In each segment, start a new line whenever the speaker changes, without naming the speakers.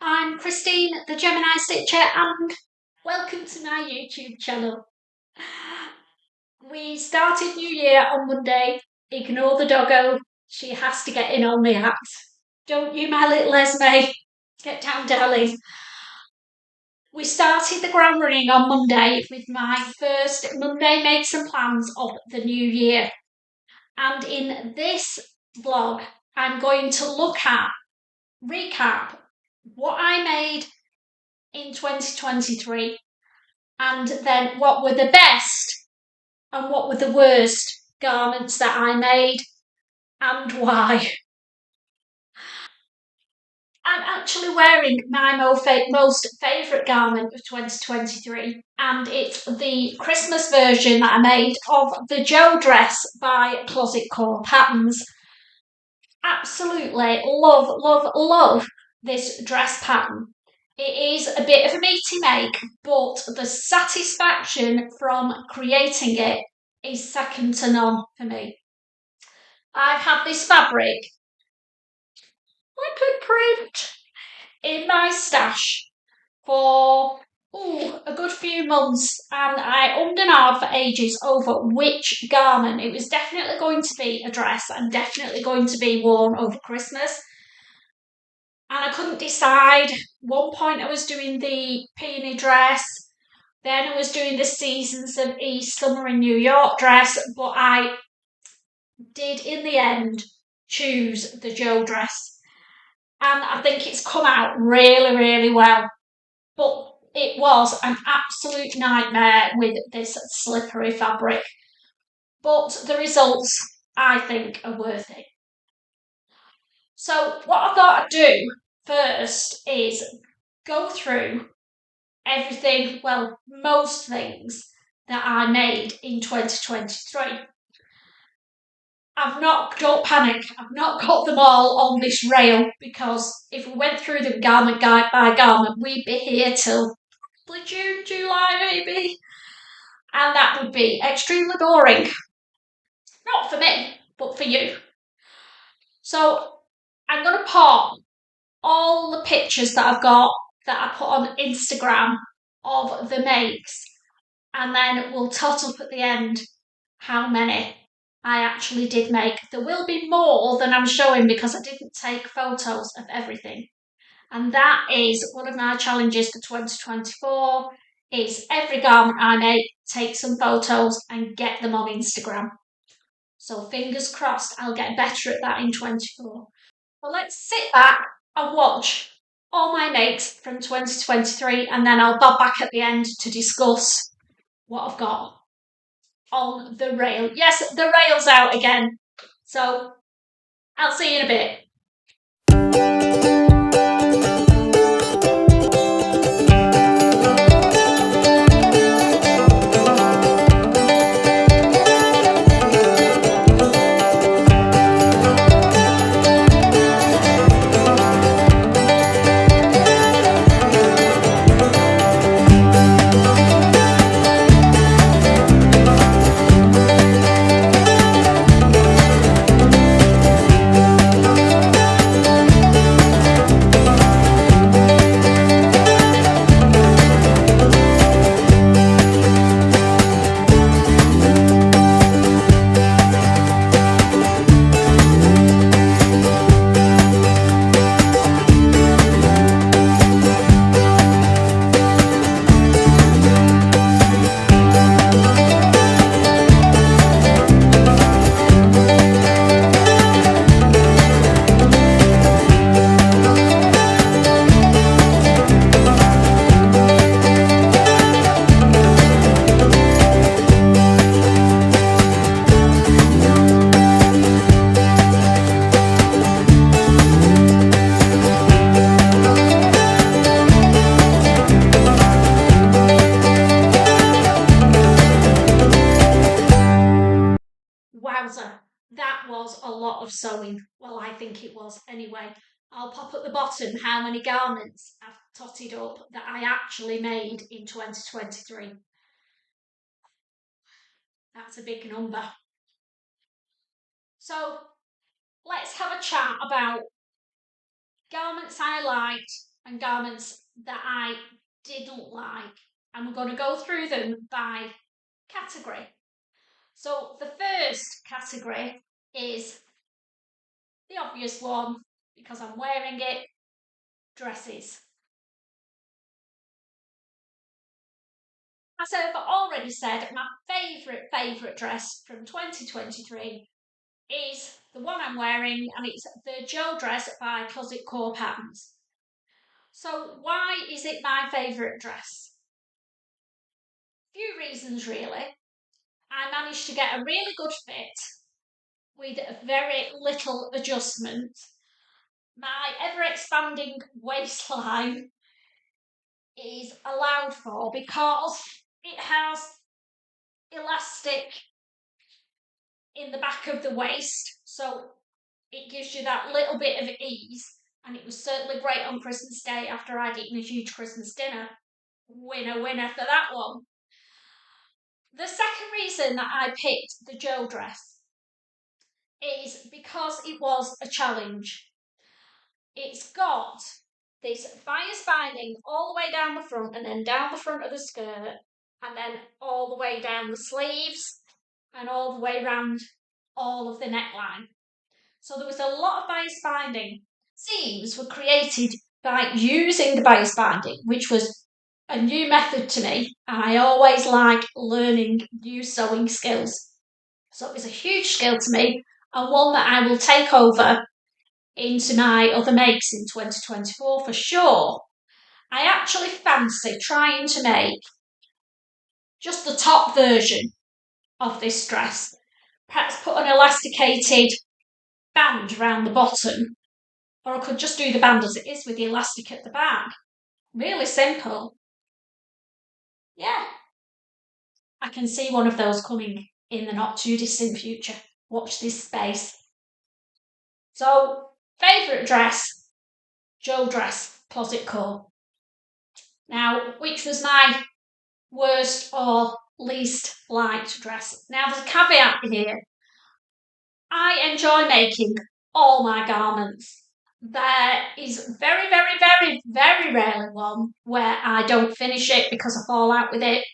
I'm Christine, the Gemini Stitcher, and welcome to my YouTube channel. We started New Year on Monday. Ignore the doggo, she has to get in on the act. Don't you, my little Esme? Get down, darling. We started the ground running on Monday with my first Monday Makes and Plans of the new year. And in this vlog, I'm going to recap what I made in 2023 and then what were the best and what were the worst garments that I made and why. I'm actually wearing my most favourite garment of 2023, and it's the Christmas version that I made of the Joe dress by Closet Core Patterns. Absolutely love, love, love this dress pattern. It is a bit of a meaty make, but the satisfaction from creating it is second to none for me. I've had this fabric, leopard print, in my stash for a good few months, and I ummed and ahed for ages over which garment. It was definitely going to be a dress and definitely going to be worn over Christmas. And I couldn't decide. One point I was doing the peony dress, then I was doing the Seasons of East Summer in New York dress, but I did in the end choose the Joe dress. And I think it's come out really, really well. But it was an absolute nightmare with this slippery fabric. But the results, I think, are worth it. So what I thought I'd do first is go through everything, well, most things that I made in 2023. Don't panic, I've not got them all on this rail, because if we went through them garment by garment, we'd be here till June, July maybe, and that would be extremely boring. Not for me, but for you. So I'm going to pop all the pictures that I've got that I put on Instagram of the makes, and then we'll tot up at the end how many I actually did make. There will be more than I'm showing because I didn't take photos of everything, and that is one of my challenges for 2024, is every garment I make, take some photos and get them on Instagram. So fingers crossed I'll get better at that in 24. Well, let's sit back and watch all my makes from 2023, and then I'll bob back at the end to discuss what I've got on the rail. Yes, the rail's out again. So I'll see you in a bit. Wowza, that was a lot of sewing. Well, I think it was anyway. I'll pop at the bottom how many garments I've totted up that I actually made in 2023. That's a big number. So let's have a chat about garments I liked and garments that I didn't like. And we're going to go through them by category. So the first category is the obvious one, because I'm wearing it, dresses. As I've already said, my favourite dress from 2023 is the one I'm wearing, and it's the Jo dress by Closet Core Patterns. So why is it my favourite dress? Few reasons really. I managed to get a really good fit with very little adjustment. My ever-expanding waistline is allowed for because it has elastic in the back of the waist, so it gives you that little bit of ease, and it was certainly great on Christmas Day after I'd eaten a huge Christmas dinner. Winner for that one. The second reason that I picked the Jo dress is because it was a challenge. It's got this bias binding all the way down the front and then down the front of the skirt and then all the way down the sleeves and all the way around all of the neckline. So there was a lot of bias binding. Seams were created by using the bias binding, which was a new method to me, and I always like learning new sewing skills. So it was a huge skill to me, and one that I will take over into my other makes in 2024 for sure. I actually fancy trying to make just the top version of this dress. Perhaps put an elasticated band around the bottom, or I could just do the band as it is with the elastic at the back. Really simple. Yeah. I can see one of those coming in the not too distant future. Watch this space. So, favourite dress, Jo dress, Closet Core. Now, which was my worst or least liked dress? Now, there's a caveat here. I enjoy making all my garments. There is very, very, very, very rarely one where I don't finish it because I fall out with it.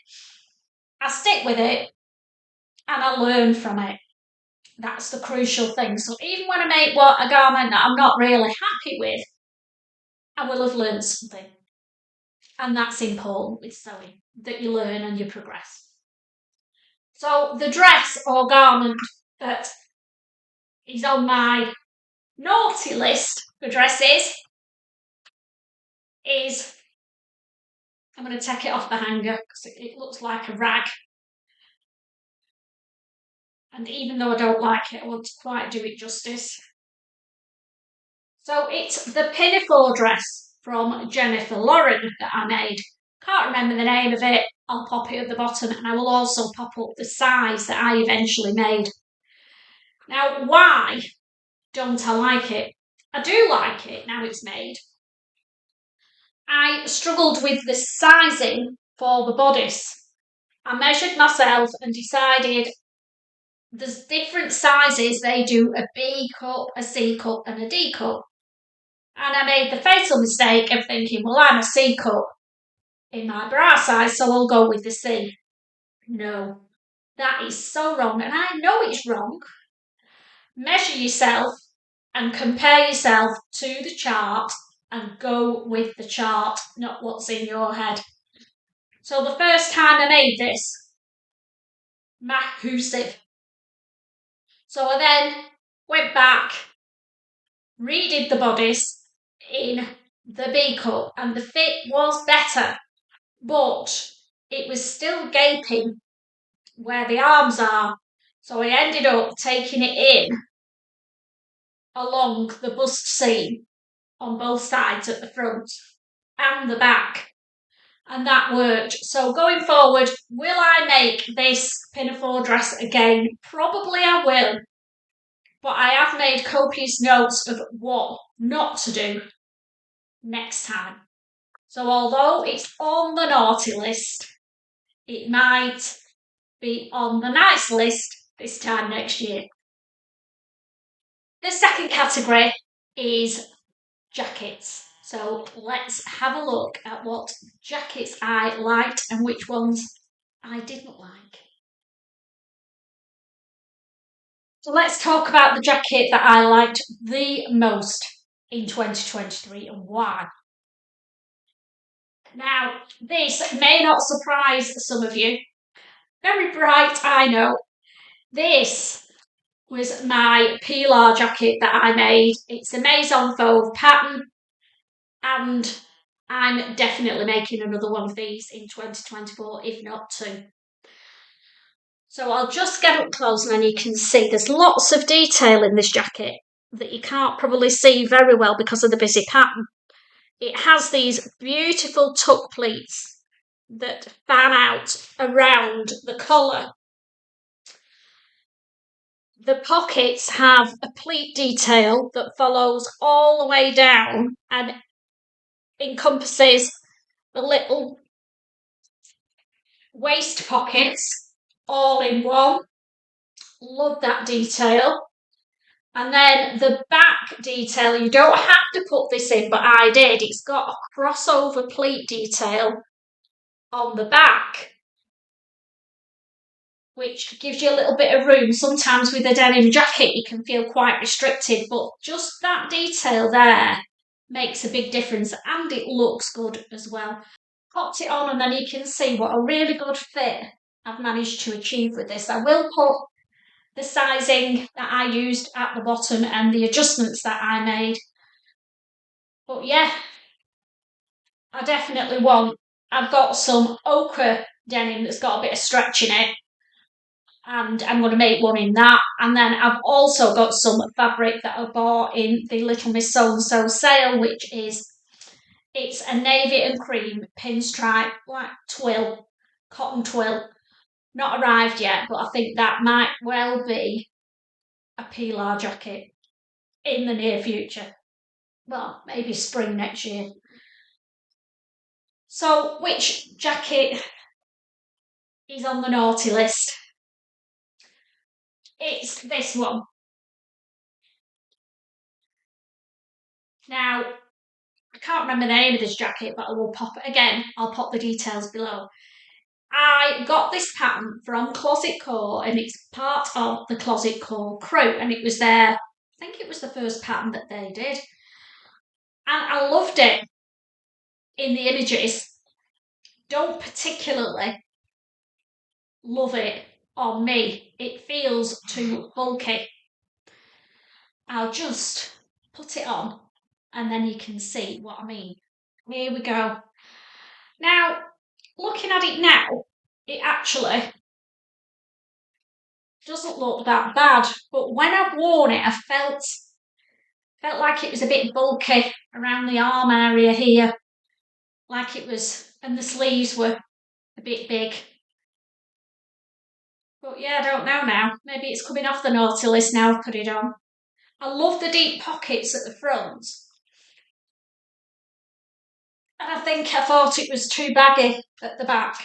I stick with it and I learn from it. That's the crucial thing. So even when I make a garment that I'm not really happy with, I will have learned something. And that's important with sewing, that you learn and you progress. So the dress or garment that is on my naughty list for dresses is, I'm going to take it off the hanger because it looks like a rag. And even though I don't like it, I want to quite do it justice. So it's the Pinafore dress from Jennifer Lauren that I made. Can't remember the name of it. I'll pop it at the bottom, and I will also pop up the size that I eventually made. Now, why don't I like it? I do like it now it's made. I struggled with the sizing for the bodice. I measured myself and decided there's different sizes. They do a B cup, a C cup, and a D cup. And I made the fatal mistake of thinking, well, I'm a C cup in my bra size, so I'll go with the C. No, that is so wrong, and I know it's wrong. Measure yourself and compare yourself to the chart and go with the chart, not what's in your head. So the first time I made this, massive. So I then went back, redid the bodice in the B cup, and the fit was better, but it was still gaping where the arms are. So I ended up taking it in along the bust seam on both sides at the front and the back. And that worked. So going forward, will I make this Pinafore dress again? Probably I will. But I have made copious notes of what not to do next time. So although it's on the naughty list, it might be on the nice list this time next year. The second category is jackets. So let's have a look at what jackets I liked and which ones I didn't like. So let's talk about the jacket that I liked the most in 2023 and why. Now, this may not surprise some of you. Very bright, I know. This was my Pilar jacket that I made. It's a Maison Fauve pattern, and I'm definitely making another one of these in 2024, if not two. So I'll just get up close and then you can see there's lots of detail in this jacket that you can't probably see very well because of the busy pattern. It has these beautiful tuck pleats that fan out around the collar. The pockets have a pleat detail that follows all the way down and encompasses the little waist pockets all in one. Love that detail. And then the back detail, you don't have to put this in, but I did. It's got a crossover pleat detail on the back, which gives you a little bit of room. Sometimes with a denim jacket, you can feel quite restricted, but just that detail there makes a big difference, and it looks good as well. Popped it on and then you can see what a really good fit I've managed to achieve with this. I will put the sizing that I used at the bottom and the adjustments that I made. But yeah, I definitely want. I've got some ochre denim that's got a bit of stretch in it, and I'm going to make one in that. And then I've also got some fabric that I bought in the Little Miss So-and-So sale, which is, it's a navy and cream pinstripe, like twill, cotton twill. Not arrived yet, but I think that might well be a Pilar jacket in the near future. Well, maybe spring next year. So, which jacket is on the naughty list? It's this one. Now, I can't remember the name of this jacket, but I will pop it again. I'll pop the details below. I got this pattern from Closet Core, and it's part of the Closet Core crew, and it was their, I think it was the first pattern that they did. And I loved it in the images. Don't particularly love it on me. It feels too bulky. I'll just put it on and then you can see what I mean. Here we go. Now, looking at it now, it actually doesn't look that bad, but when I've worn it, I felt like it was a bit bulky around the arm area here, like it was, and the sleeves were a bit big. But yeah, I don't know now. Maybe it's coming off the naughty list now I've put it on. I love the deep pockets at the front. And I thought it was too baggy at the back.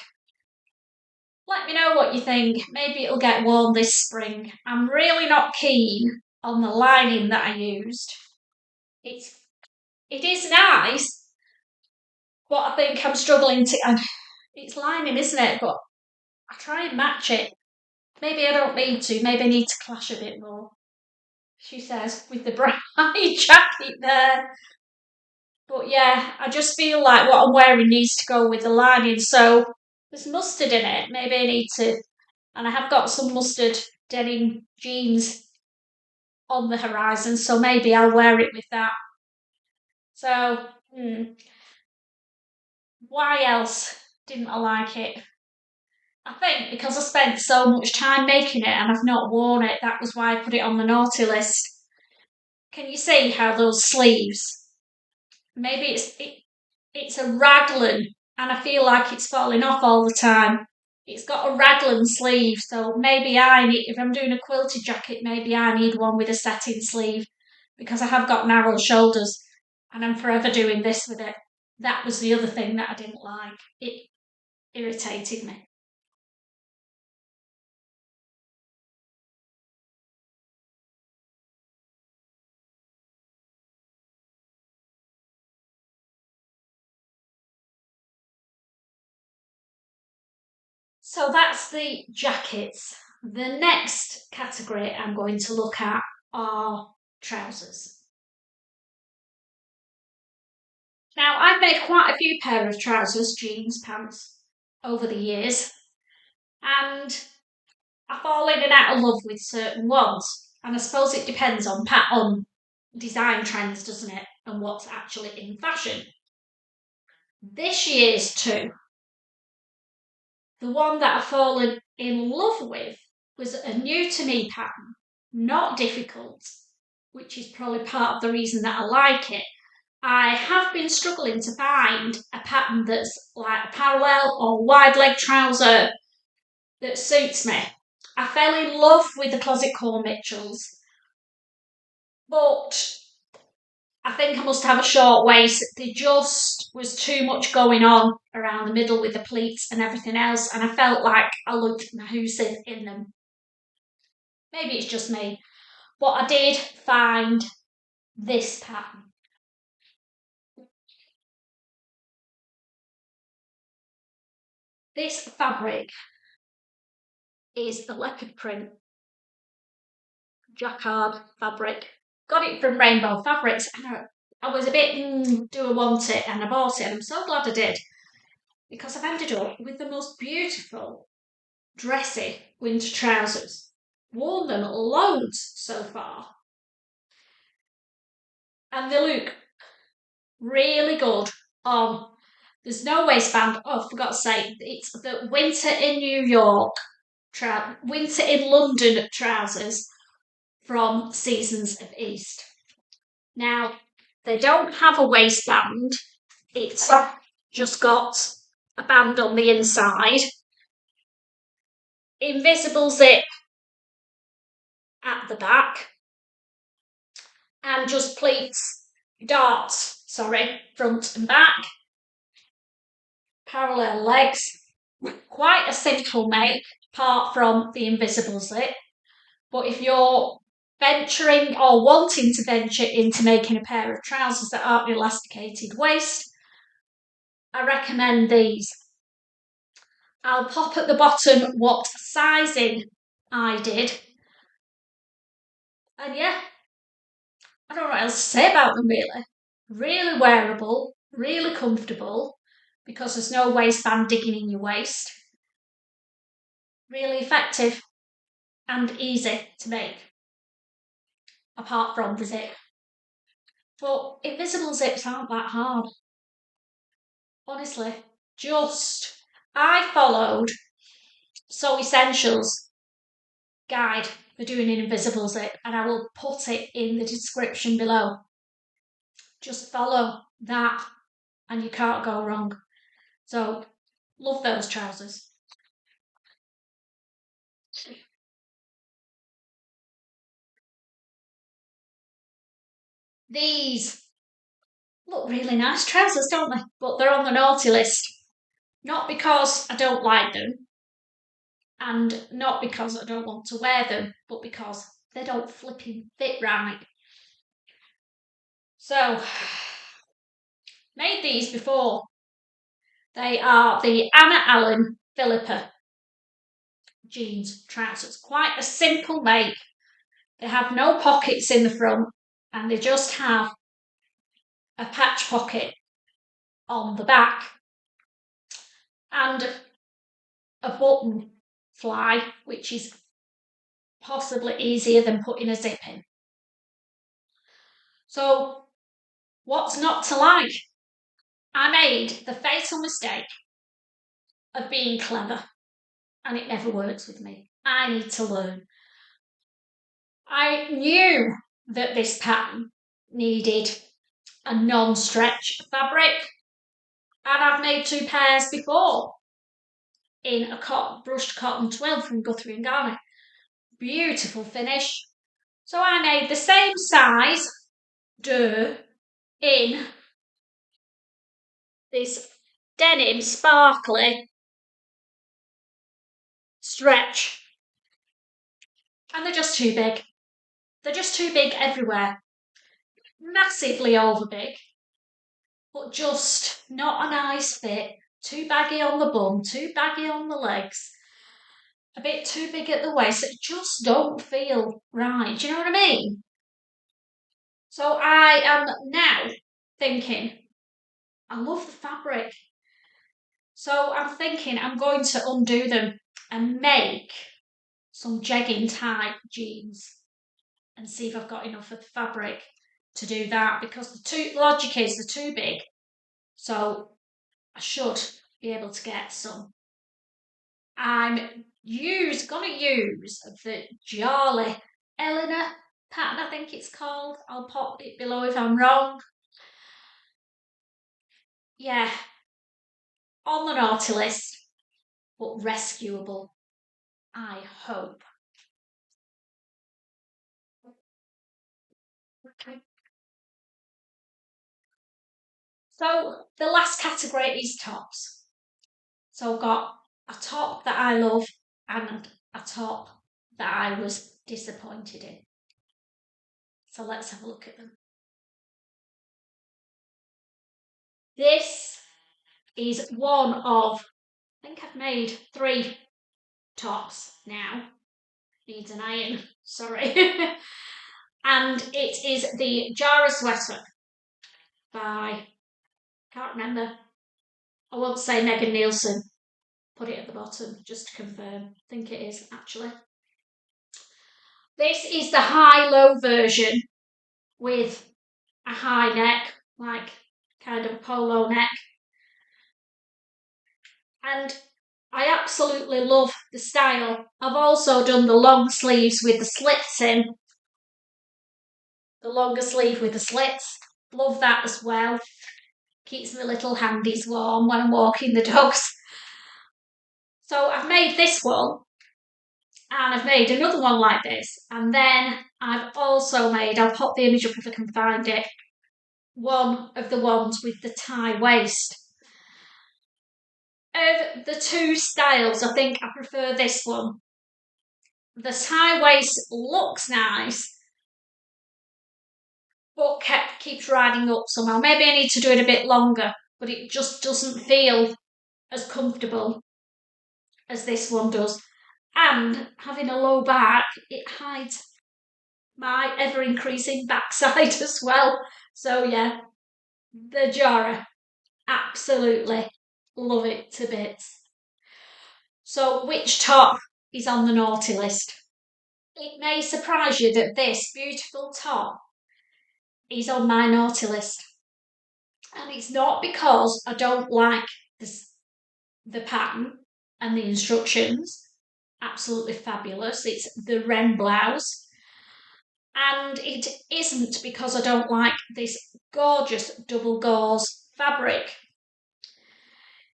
Let me know what you think. Maybe it'll get worn this spring. I'm really not keen on the lining that I used. It is nice, but I think I'm struggling to. It's lining, isn't it? But I try and match it. Maybe I don't need to. Maybe I need to clash a bit more. She says with the bright jacket there. But yeah, I just feel like what I'm wearing needs to go with the lining. So there's mustard in it. Maybe I need to. And I have got some mustard denim jeans on the horizon, so maybe I'll wear it with that. So, why else didn't I like it? I think because I spent so much time making it and I've not worn it, that was why I put it on the naughty list. Can you see how those sleeves? Maybe it's a raglan, and I feel like it's falling off all the time. It's got a raglan sleeve, so maybe I need, if I'm doing a quilted jacket, maybe I need one with a satin sleeve because I have got narrow shoulders and I'm forever doing this with it. That was the other thing that I didn't like. It irritated me. So that's the jackets. The next category I'm going to look at are trousers. Now, I've made quite a few pair of trousers, jeans, pants over the years, and I've fallen in out of love with certain ones. And I suppose it depends on design trends, doesn't it? And what's actually in fashion. This year's two, the one that I've fallen in love with was a new to me pattern, not difficult, which is probably part of the reason that I like it. I have been struggling to find a pattern that's like a parallel or wide leg trouser that suits me. I fell in love with the Closet Core Mitchells, but I think I must have a short waist. There just was too much going on around the middle with the pleats and everything else, and I felt like I looked mahoosive in them. Maybe it's just me, but I did find this pattern. This fabric is a leopard print jacquard fabric. Got it from Rainbow Fabrics, and I was a bit, do I want it? And I bought it, and I'm so glad I did, because I've ended up with the most beautiful, dressy winter trousers. Worn them loads so far, and they look really good on. There's no waistband. Oh, I forgot to say, it's the winter in New York, winter in London trousers from Seasons of East. Now, they don't have a waistband, it's just got a band on the inside, invisible zip at the back, and just darts, front and back, parallel legs. Quite a simple make, apart from the invisible zip. But if you're venturing or wanting to venture into making a pair of trousers that aren't an elasticated waist, I recommend these. I'll pop at the bottom what sizing I did. And yeah, I don't know what else to say about them really. Really wearable, really comfortable, because there's no waistband digging in your waist. Really effective and easy to make, apart from the zip. But invisible zips aren't that hard. Honestly, I followed Sew Essentials guide for doing an invisible zip, and I will put it in the description below. Just follow that and you can't go wrong. So, love those trousers. These look really nice trousers, don't they? But they're on the naughty list. Not because I don't like them, and not because I don't want to wear them, but because they don't flipping fit right. So, made these before. They are the Anna Allen Phillippa jeans trousers. Quite a simple make. They have no pockets in the front, and they just have a patch pocket on the back and a button fly, which is possibly easier than putting a zip in. So, what's not to like? I made the fatal mistake of being clever, and it never works with me. I need to learn. I knew that this pattern needed a non-stretch fabric, and I've made two pairs before in a brushed cotton twill from Guthrie and Garnet. Beautiful finish. So I made the same size in this denim sparkly stretch, and they're just too big. They're just too big everywhere. Massively over big, but just not a nice fit. Too baggy on the bum, too baggy on the legs. a bit too big at the waist that just don't feel right. Do you know what I mean? So I am now thinking, I love the fabric. So I'm thinking I'm going to undo them and make some jegging type jeans and see if I've got enough of the fabric to do that, because the logic is they're too big. So I should be able to get some. I'm gonna use the Jarrah Eleanor pattern, I think it's called. I'll pop it below if I'm wrong. Yeah, on the naughty list, but rescuable, I hope. Okay. So the last category is tops. So I've got a top that I love and a top that I was disappointed in. So let's have a look at them. This is one of, I think I've made 3 tops now. Needs an iron, sorry. And it is the Jarrah sweater by, can't remember, I won't say Megan Nielson. Put it at the bottom just to confirm. I think it is actually. This is the high-low version with a high neck, like kind of a polo neck. And I absolutely love the style. I've also done the long sleeves with the slits in. The longer sleeve with the slits. Love that as well. Keeps my little handies warm when I'm walking the dogs. So I've made this one, and I've made another one like this, and then I've also made, I'll pop the image up if I can find it, one of the ones with the tie waist. Of the 2 styles, I think I prefer this one. The tie waist looks nice, but keeps riding up somehow. Maybe I need to do it a bit longer, but it just doesn't feel as comfortable as this one does. And having a low back, it hides my ever-increasing backside as well. So yeah, the Jarrah, absolutely love it to bits. So which top is on the naughty list? It may surprise you that this beautiful top is on my naughty list. And it's not because I don't like the pattern and the instructions. Absolutely fabulous. It's the Wren Blouse. And it isn't because I don't like this gorgeous double gauze fabric.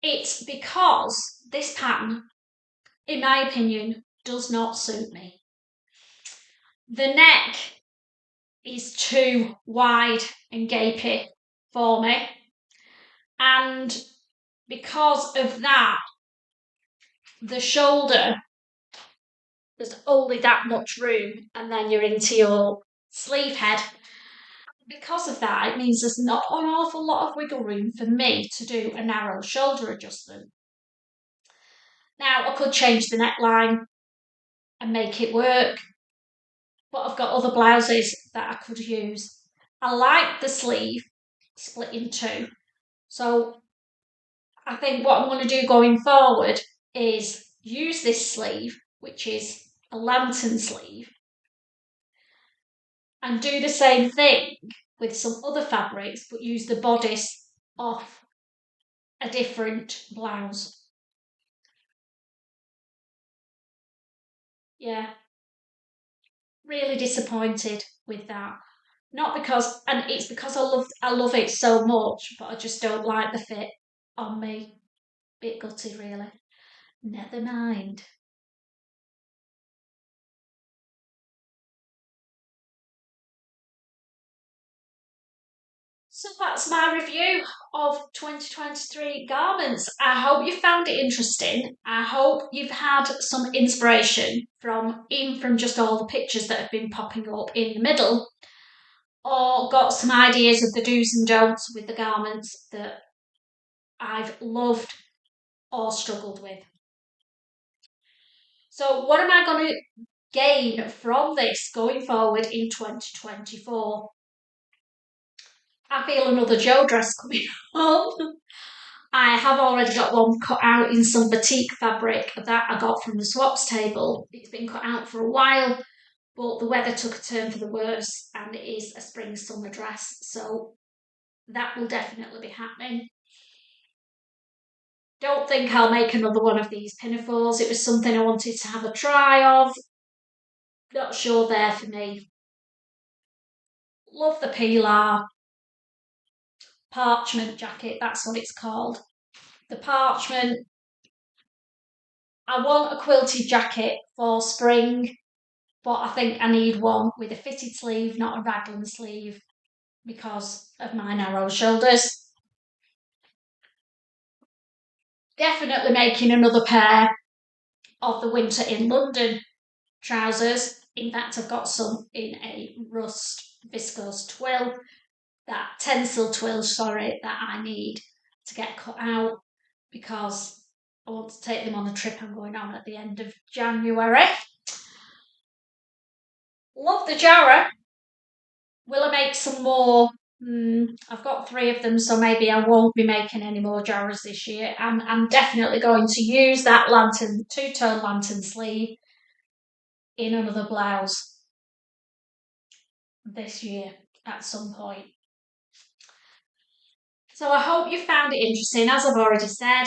It's because this pattern, in my opinion, does not suit me. The neck is too wide and gapey for me, and because of that, the shoulder, there's only that much room, and then you're into your sleeve head. Because of that, it means there's not an awful lot of wiggle room for me to do a narrow shoulder adjustment. Now, I could change the neckline and make it work, but I've got other blouses that I could use. I like the sleeve split in 2, so I think what I'm going to do going forward is use this sleeve, which is a lantern sleeve, and do the same thing with some other fabrics, but use the bodice off a different blouse. Yeah, really disappointed with that. Not because, and it's because I love it so much, but I just don't like the fit on me. Bit gutted, really. Never mind. So that's my review of 2023 garments. I hope you found it interesting. I hope you've had some inspiration from even from just all the pictures that have been popping up in the middle, or got some ideas of the do's and don'ts with the garments that I've loved or struggled with. So what am I going to gain from this going forward in 2024? I feel another Jo dress coming on. I have already got one cut out in some batik fabric that I got from the swaps table. It's been cut out for a while, but the weather took a turn for the worse and it is a spring summer dress, so that will definitely be happening. Don't think I'll make another one of these pinafores. It was something I wanted to have a try of. Not sure they're for me. Love the Pilar Parchment Jacket, that's what it's called. The Parchment. I want a quilted jacket for spring, but I think I need one with a fitted sleeve, not a raglan sleeve, because of my narrow shoulders. Definitely making another pair of the Winter in London trousers. In fact, I've got some in a rust viscose twill, that tencel twill, sorry, that I need to get cut out because I want to take them on a trip I'm going on at the end of January. Love the Jarrah. Will I make some more? I've got 3 of them, so maybe I won't be making any more Jarrahs this year. I'm definitely going to use that lantern, 2-tone lantern sleeve in another blouse this year at some point. So I hope you found it interesting. As I've already said,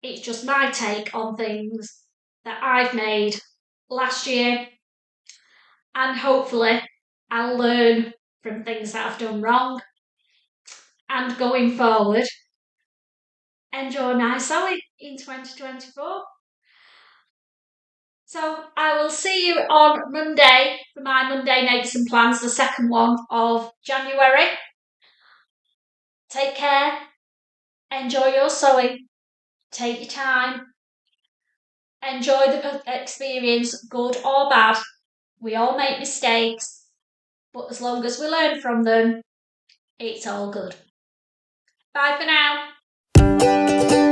it's just my take on things that I've made last year, and hopefully I'll learn from things that I've done wrong, and going forward enjoy my sewing in 2024. So I will see you on Monday for my Monday Makes and Plans, the second one of January. Take care, enjoy your sewing, take your time, enjoy the experience, good or bad. We all make mistakes, but as long as we learn from them, it's all good. Bye for now.